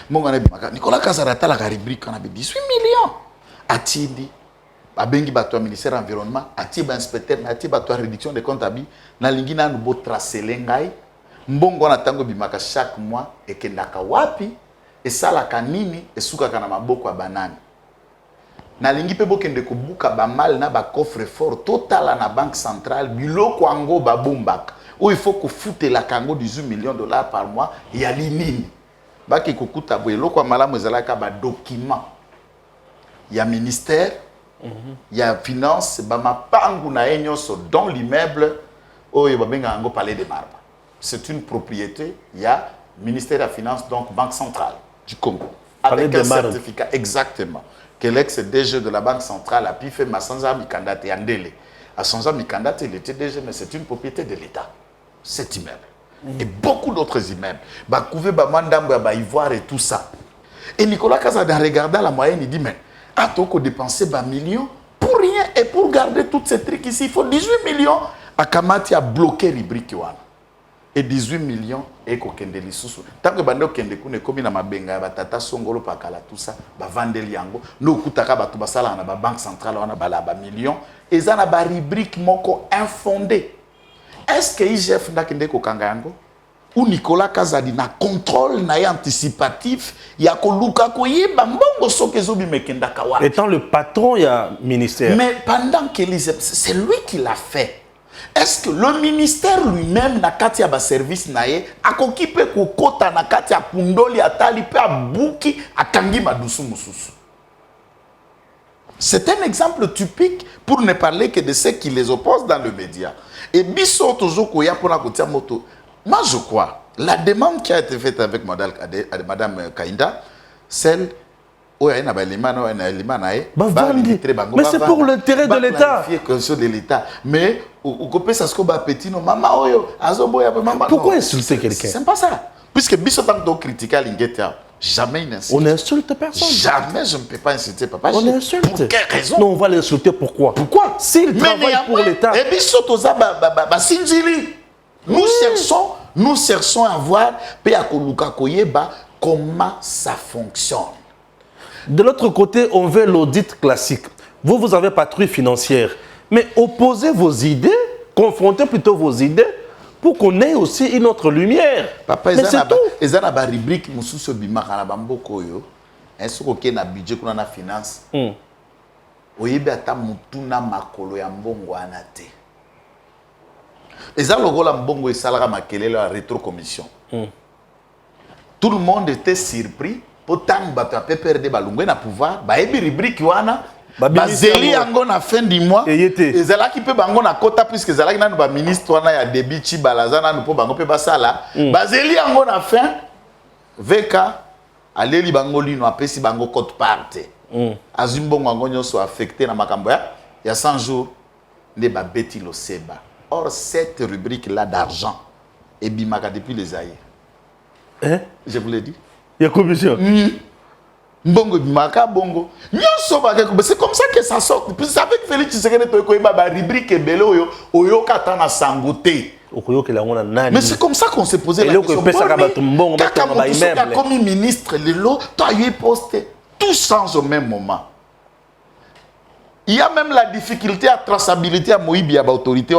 Mbongo ne Bimaka. Nicolas Kazarata la rubrique on a 18 millions. Atindi. Abengi bato ministère environnement, ati ba inspecteur, ati bato réduction des comptes abi, na lingi na nubo tracer lengai. Mbongo na tango bimaka chaque mois et kendaka wapi et sala kanini et suka kana maboko ya banani. Na lingi pe bokende ko buka ba mal na ba coffre fort total na banque centrale biloko ango ba bombaka. Où il faut que foute la kango 18 millions de dollars par mois ya linini. Baki kokuta bo eloko malamu ezalaka ba document. Ya ministère il y a finance, dans l'immeuble, où il y a un palais de marbre. C'est une propriété, il y a ministère de la Finance, donc Banque centrale du Congo. Avec un certificat, exactement. Que l'ex-DG de la Banque centrale a pu faire Massanza Mikanda et Andele. À Sanza Mikanda, il était DG, mais c'est une propriété de l'État, cet immeuble. Et beaucoup d'autres immeubles. Bakouvé, Bamandamba, Ivoire et tout ça. Et Nicolas Kazada, en regardant la moyenne, il dit, mais attends qu'on dépense des millions pour rien et pour garder tous ces trucs ici, il faut 18 millions. Akamati a bloqué les briques. Et 18 millions et qu'on kende li susu. Tant que bando kende kune komi na mabenga batata songolo pakala tout ça, ba vandeli yango, no kutaka batu basala na ba banque centrale wana bala ba millions et ça na ba rubrique moko infondé. Est-ce que IGF ndakende ko kanga yango? Ou Nicolas Kazadi na contrôle na anticipatif ya ko luka ko yeba mbongo sokezo bi mekenda kawa. Étant le patron il y a ministère. Mais pendant que c'est lui qui l'a fait. Est-ce que le ministère lui-même na kati ya ba service na ye akokipe ko kota na kati ya pundoli atali pe abuki akangi madusu mususu? C'est un exemple typique pour ne parler que de ceux qui les opposent dans le média. Et biso toujours ko ya pona kotia moto. Moi, je crois, la demande qui a été faite avec Madame Kainda, celle où il y a un élément, mais c'est pour l'intérêt de l'État. Mais pourquoi insulter quelqu'un? C'est pas ça. Puisque Bissotanto critique l'Ingeta, jamais il insulte. On n'insulte personne. Jamais je ne peux pas insulter papa. On insulte. Pour quelle raison? Non, on va l'insulter pourquoi? Pourquoi? S'il travaille pour l'État. Et Bissotoza Sinjili. Nous cherchons à voir comment ça fonctionne. De l'autre côté, on veut l'audit classique. Vous avez patrouille financière. Mais opposez vos idées, confrontez plutôt vos idées pour qu'on ait aussi une autre lumière. Papa, mais c'est tout. Ils ont une rubrique Moussou Bimaka na Bambokoyo. Est-ce qu'on a un budget qu'on a na finance? Oyebe ata mutuna makolo ya mbongo anate. Et ça, le rôle de Mbongo et Salara Makelele la rétrocommission. Tout le monde était surpris. Pourtant, il a perdu le pouvoir. Il y a une rubrique. Bazeli Angon à fin du mois. Et Zala qui peut bangon à quota puisque Zala qui a ministre, il y a des bichi balazana, nous pouvons bangon basala. Bazeli Angon à fin. VK, allez li bango li no apesi bango cote parte. Azumbongo Angon soit affecté dans Makamboya. Il y a 100 jours, ne ba beti lo seba. Or, cette rubrique-là d'argent est bimaka depuis les aïeux. Hein? Je vous l'ai dit. Il y a commission. Mbongo bimaka, bongo. C'est comme ça que ça sort. Puis, ça fait que Félix Tshisekedi a une rubrique bello, oyo katana sangote. Mais c'est comme ça qu'on s'est posé la question. Comme ministre, tu as eu posté tout sans au même moment. Il y a même la difficulté à traçabilité à Moïbi à l'autorité.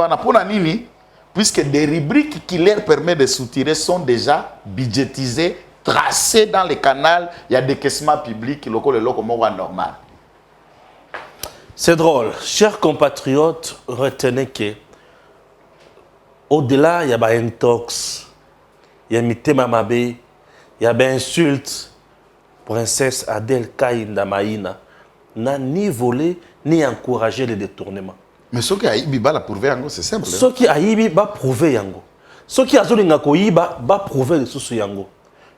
Puisque des rubriques qui leur permettent de soutirer sont déjà budgétisées, tracées dans les canaux. Il y a des caissements publics, locaux, normal. C'est drôle. Chers compatriotes, retenez que au-delà, il y a des intox, il y a mitema mabe, il y a des insultes. Princesse Adèle Kaïnda Maïna n'a ni volé ni encouragé le détournement. Mais ce qui a ibi la prouver, c'est simple. Ce qui a ibi va prouver yango. Ce qui a zolinga koyiba va prouver le sous yango.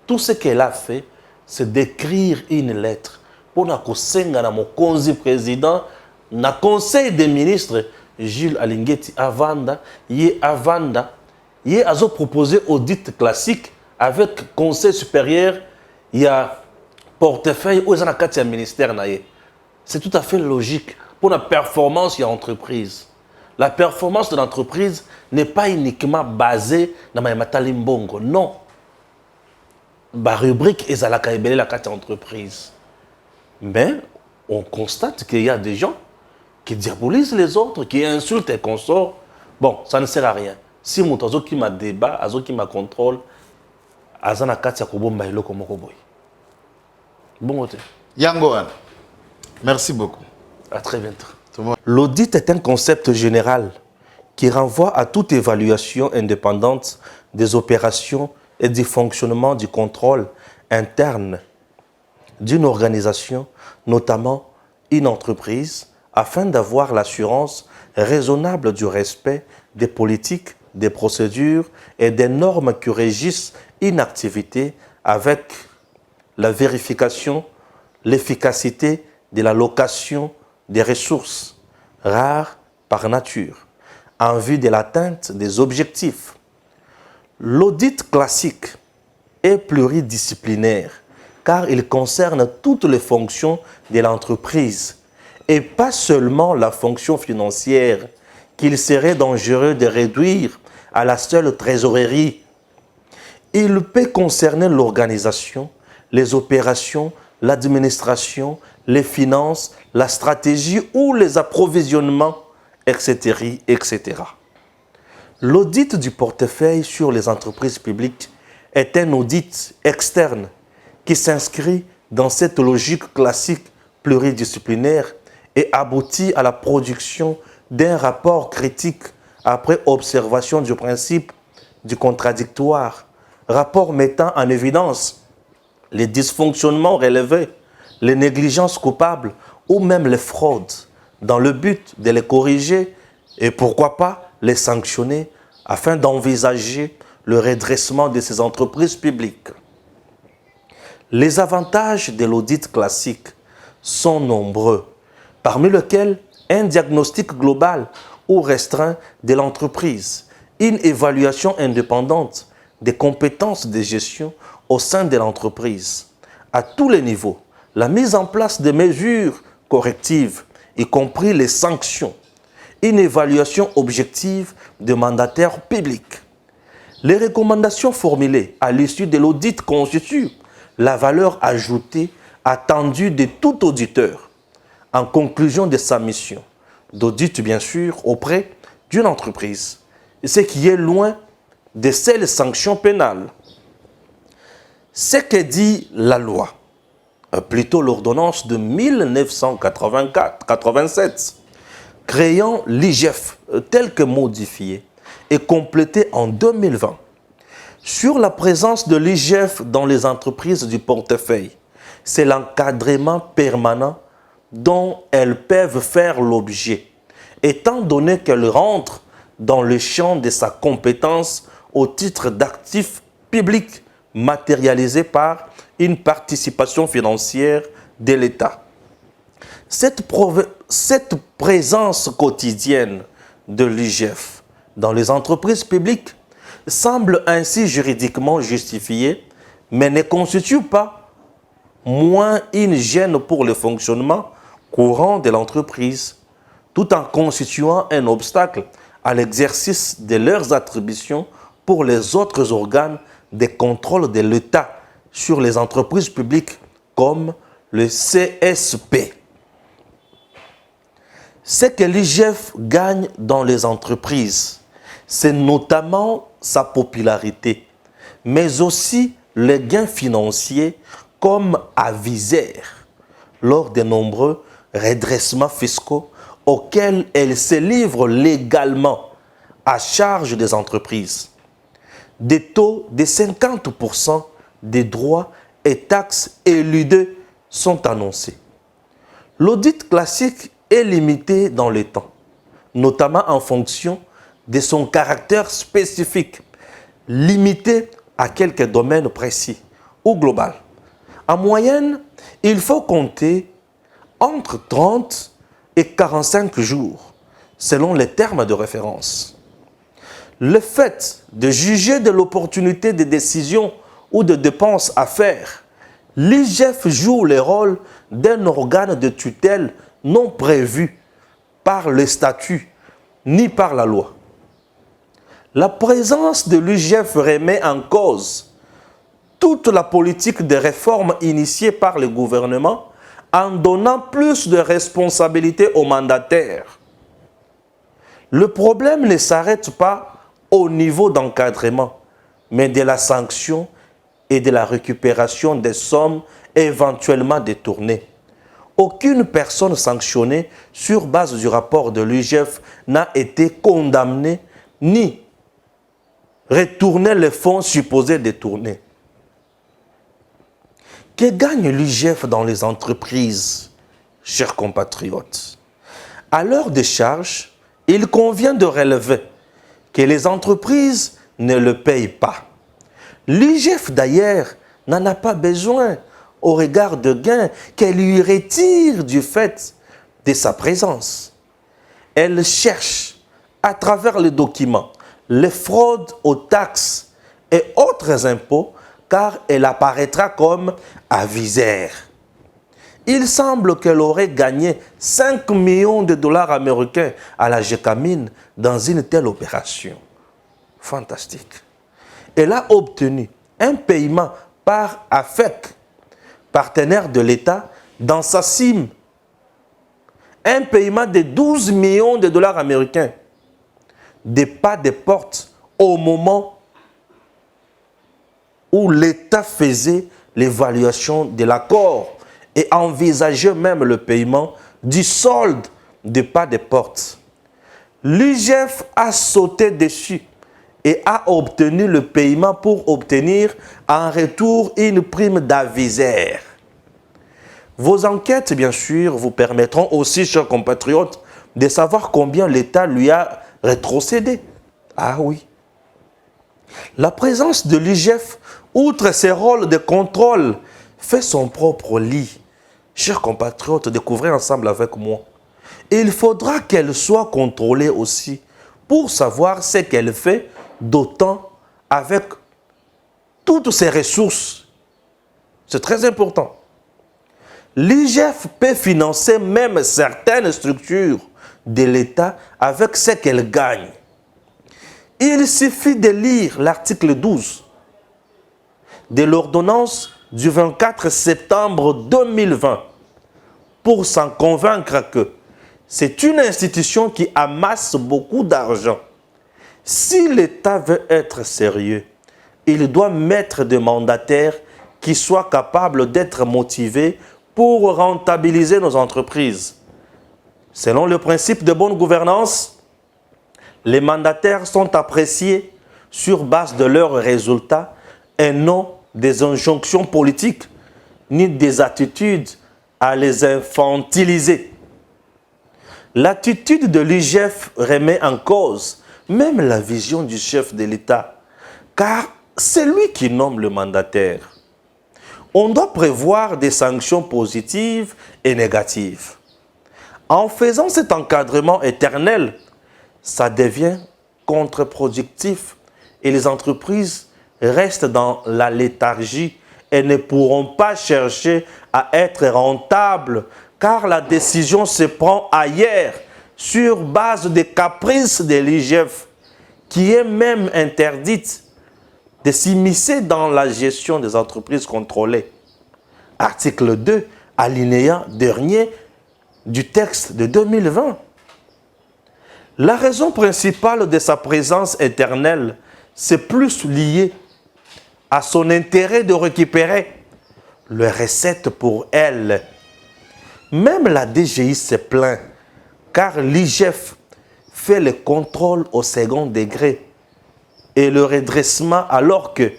Tout ce qu'elle a fait, c'est d'écrire une lettre pour na kosenga na mokonzi président na conseil des ministres Jules Alingeti Avanda, yé azo proposé audit classique avec conseil supérieur, il y a portefeuille ou un ministère naie. C'est tout à fait logique pour la performance de l'entreprise. La performance de l'entreprise n'est pas uniquement basée dans ma matalimbongo, non. La rubrique est à la entreprise. Mais on constate qu'il y a des gens qui diabolisent les autres, qui insultent et consorts. Bon, ça ne sert à rien. Si mon oiseau qui m'a débat, oiseau qui m'a contrôle, azana katia kobomba ilo komokoboy. Bon côté. Yangoan, merci beaucoup. À très bientôt. L'audit est un concept général qui renvoie à toute évaluation indépendante des opérations et du fonctionnement du contrôle interne d'une organisation, notamment une entreprise, afin d'avoir l'assurance raisonnable du respect des politiques, des procédures et des normes qui régissent une activité avec la vérification, l'efficacité de l'allocation des ressources rares par nature, en vue de l'atteinte des objectifs. L'audit classique est pluridisciplinaire car il concerne toutes les fonctions de l'entreprise et pas seulement la fonction financière qu'il serait dangereux de réduire à la seule trésorerie. Il peut concerner l'organisation, les opérations, l'administration, les finances, la stratégie ou les approvisionnements, etc., etc. L'audit du portefeuille sur les entreprises publiques est un audit externe qui s'inscrit dans cette logique classique pluridisciplinaire et aboutit à la production d'un rapport critique après observation du principe du contradictoire, rapport mettant en évidence les dysfonctionnements relevés, les négligences coupables ou même les fraudes, dans le but de les corriger et pourquoi pas les sanctionner afin d'envisager le redressement de ces entreprises publiques. Les avantages de l'audit classique sont nombreux, parmi lesquels un diagnostic global ou restreint de l'entreprise, une évaluation indépendante des compétences de gestion au sein de l'entreprise, à tous les niveaux, la mise en place de mesures correctives, y compris les sanctions, une évaluation objective des mandataires publics. Les recommandations formulées à l'issue de l'audit constituent la valeur ajoutée attendue de tout auditeur en conclusion de sa mission d'audit, bien sûr, auprès d'une entreprise, ce qui est loin de ces sanctions pénales. Ce que dit la loi, plutôt l'ordonnance de 1987, créant l'IGF tel que modifié et complété en 2020, sur la présence de l'IGF dans les entreprises du portefeuille, c'est l'encadrement permanent dont elles peuvent faire l'objet, étant donné qu'elles rentrent dans le champ de sa compétence au titre d'actifs publics matérialisés par une participation financière de l'État. Cette présence quotidienne de l'IGF dans les entreprises publiques semble ainsi juridiquement justifiée, mais ne constitue pas moins une gêne pour le fonctionnement courant de l'entreprise, tout en constituant un obstacle à l'exercice de leurs attributions pour les autres organes de contrôle de l'État sur les entreprises publiques comme le CSP. Ce que l'IGF gagne dans les entreprises, c'est notamment sa popularité, mais aussi les gains financiers comme aviseur lors de nombreux redressements fiscaux auxquels elle se livre légalement à charge des entreprises. Des taux de 50% des droits et taxes éludés sont annoncés. L'audit classique est limité dans le temps, notamment en fonction de son caractère spécifique, limité à quelques domaines précis ou global. En moyenne, il faut compter entre 30 et 45 jours, selon les termes de référence. Le fait de juger de l'opportunité des décisions ou de dépenses à faire, l'IGF joue le rôle d'un organe de tutelle non prévu par le statut ni par la loi. La présence de l'IGF remet en cause toute la politique de réforme initiée par le gouvernement en donnant plus de responsabilités aux mandataires. Le problème ne s'arrête pas au niveau d'encadrement, mais de la sanction et de la récupération des sommes éventuellement détournées. Aucune personne sanctionnée sur base du rapport de l'IGF n'a été condamnée ni retourné les fonds supposés détournés. Que gagne l'IGF dans les entreprises, chers compatriotes? À l'heure des charges, il convient de relever que les entreprises ne le payent pas. L'IGF d'ailleurs n'en a pas besoin au regard de gains qu'elle lui retire du fait de sa présence. Elle cherche, à travers les documents, les fraudes aux taxes et autres impôts, car elle apparaîtra comme aviseur. Il semble qu'elle aurait gagné 5 millions de dollars américains à la Gécamine dans une telle opération. Fantastique. Elle a obtenu un paiement par AFEC, partenaire de l'État, dans sa CIM. Un paiement de 12 millions de dollars américains. Des pas de porte au moment où l'État faisait l'évaluation de l'accord et envisageait même le paiement du solde des pas de porte. L'IGF a sauté dessus et a obtenu le paiement pour obtenir en retour une prime d'aviseur. Vos enquêtes, bien sûr, vous permettront aussi, chers compatriotes, de savoir combien l'État lui a rétrocédé. Ah oui. La présence de l'IGF, outre ses rôles de contrôle, fait son propre lit. Chers compatriotes, découvrez ensemble avec moi. Il faudra qu'elle soit contrôlée aussi pour savoir ce qu'elle fait, d'autant avec toutes ses ressources. C'est très important. L'IGF peut financer même certaines structures de l'État avec ce qu'elle gagne. Il suffit de lire l'article 12 de l'ordonnance du 24 septembre 2020 pour s'en convaincre que c'est une institution qui amasse beaucoup d'argent. Si l'État veut être sérieux, il doit mettre des mandataires qui soient capables d'être motivés pour rentabiliser nos entreprises. Selon le principe de bonne gouvernance, les mandataires sont appréciés sur base de leurs résultats et non des injonctions politiques ni des attitudes à les infantiliser. L'attitude de l'IGF remet en cause même la vision du chef de l'État, car c'est lui qui nomme le mandataire. On doit prévoir des sanctions positives et négatives. En faisant cet encadrement éternel, ça devient contre-productif et les entreprises restent dans la léthargie et ne pourront pas chercher à être rentables car la décision se prend ailleurs sur base des caprices de l'IGF, qui est même interdite de s'immiscer dans la gestion des entreprises contrôlées. Article 2, alinéa dernier du texte de 2020. La raison principale de sa présence éternelle, c'est plus lié à son intérêt de récupérer les recettes pour elle. Même la DGI se plaint, car l'IGF fait le contrôle au second degré et le redressement alors que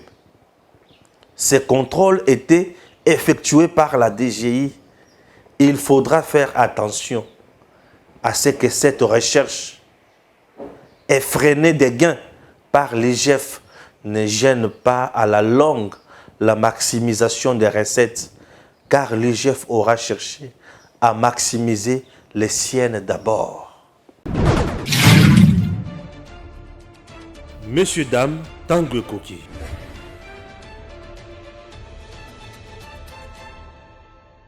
ces contrôles étaient effectués par la DGI. Il faudra faire attention à ce que cette recherche effrénée des gains par l'IGF ne gêne pas à la longue la maximisation des recettes, car l'IGF aura cherché à maximiser les siennes d'abord. Messieurs, dames, Tanguy Koki.